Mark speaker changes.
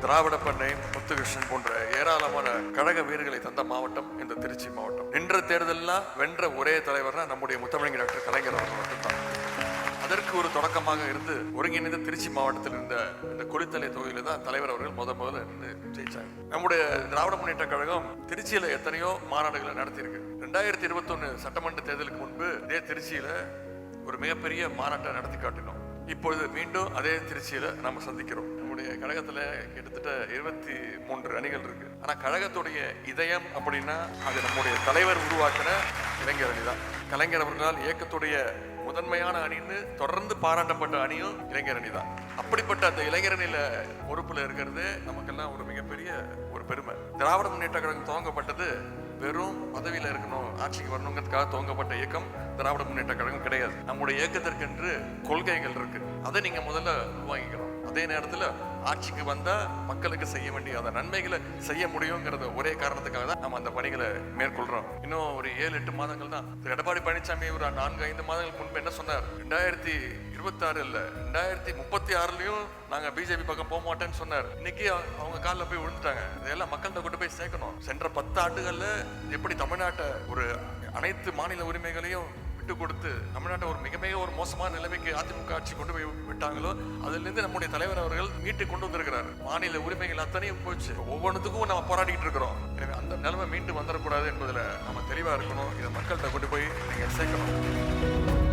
Speaker 1: திராவிட பண்ணை, முத்துகிருஷ்ணன் போன்ற ஏராளமான கழக வீரர்களை தந்த மாவட்டம் இந்த திருச்சி மாவட்டம். நின்ற தேர்தலெல்லாம் வென்ற ஒரே தலைவர்னா நம்முடைய முத்தமிழ் டாக்டர் கலைஞர் அவர்கள் மட்டும்தான். அதற்கு ஒரு தொடக்கமாக இருந்து ஒருங்கிணைந்த திருச்சி மாவட்டத்தில் இருந்த இந்த கொளித்தலை தொகுதியில தான் தலைவர் அவர்கள் முதல்ல இருந்து ஜெயிச்சாங்க. நம்முடைய திராவிட முன்னேற்ற கழகம் திருச்சியில எத்தனையோ மாநாடுகளை நடத்தியிருக்கு. 2021 சட்டமன்ற தேர்தலுக்கு முன்பு இதே திருச்சியில ஒரு மிகப்பெரிய மாநாட்டை நடத்தி காட்டினோம். இப்பொழுது மீண்டும் அதே திருச்சியில நம்ம சந்திக்கிறோம். நம்முடைய கழகத்துல கிட்டத்தட்ட 23 அணிகள் இருக்கு. ஆனா கழகத்துடைய இதயம் அப்படின்னா அது நம்முடைய தலைவர் உருவாக்கின இளைஞர் அணி தான். கலைஞர் அவர்களால் இயக்கத்துடைய முதன்மையான அணின்னு தொடர்ந்து பாராட்டப்பட்ட அணியும் இளைஞர் அணி தான். அப்படிப்பட்ட அந்த இளைஞர் அணியில பொறுப்புல இருக்கிறது நமக்கெல்லாம் ஒரு மிகப்பெரிய ஒரு பெருமை. திராவிட முன்னேற்ற கழகம் துவங்கப்பட்டது வெறும் பதவியில இருக்கணும், ஆட்சிக்கு வரணுங்கிறதுக்காக துவங்கப்பட்ட இயக்கம் திராவிட முன்னேற்ற கழகம் கிடையாது. நம்முடைய இயக்கத்திற்கென்று கொள்கைகள் இருக்கு. அதை நீங்க முதல்ல உருவாக்கிக்கணும். அதே நேரத்துல ஆட்சிக்கு வந்தா மக்களுக்கு செய்ய வேண்டிய அந்த நன்மைகளை செய்ய முடியுங்கிறத ஒரே காரணத்துக்காக தான் நம்ம அந்த பணிகளை மேற்கொள்றோம். இன்னும் ஒரு 7-8 மாதங்கள் தான். எடப்பாடி பழனிசாமி ஒரு 4-5 மாதங்களுக்கு முன்பு என்ன சொன்னார்? 2026 இல்ல 2036லயும் நாங்க பிஜேபி பக்கம் போக மாட்டேன்னு சொன்னார். இன்னைக்கு அவங்க காலில் போய் விழுந்துட்டாங்க. இதெல்லாம் மக்கள்கிட்ட கொண்டு போய் சேர்க்கணும். சென்ற 10 ஆண்டுகள்ல எப்படி தமிழ்நாட்டை ஒரு அனைத்து மாநில உரிமைகளையும் கொடுத்து தமிழ்நாட்டை ஒரு மிக ஒரு மோசமான நிலைமைக்கு அதிமுக ஆட்சி கொண்டு போய் விட்டாங்களோ அதுல இருந்து நம்முடைய தலைவர் அவர்கள் மீட்டு கொண்டு வந்திருக்கிறார். மாநில உரிமைகள் அத்தனையும் போச்சு. ஒவ்வொன்றுத்துக்கும் நம்ம போராடிட்டு இருக்கிறோம். எனவே அந்த நிலைமை மீண்டும் வந்துடக்கூடாது என்பதுல நம்ம தெளிவா இருக்கணும். இதை மக்கள்கிட்ட கொண்டு போய் நீங்க சேர்க்கணும்.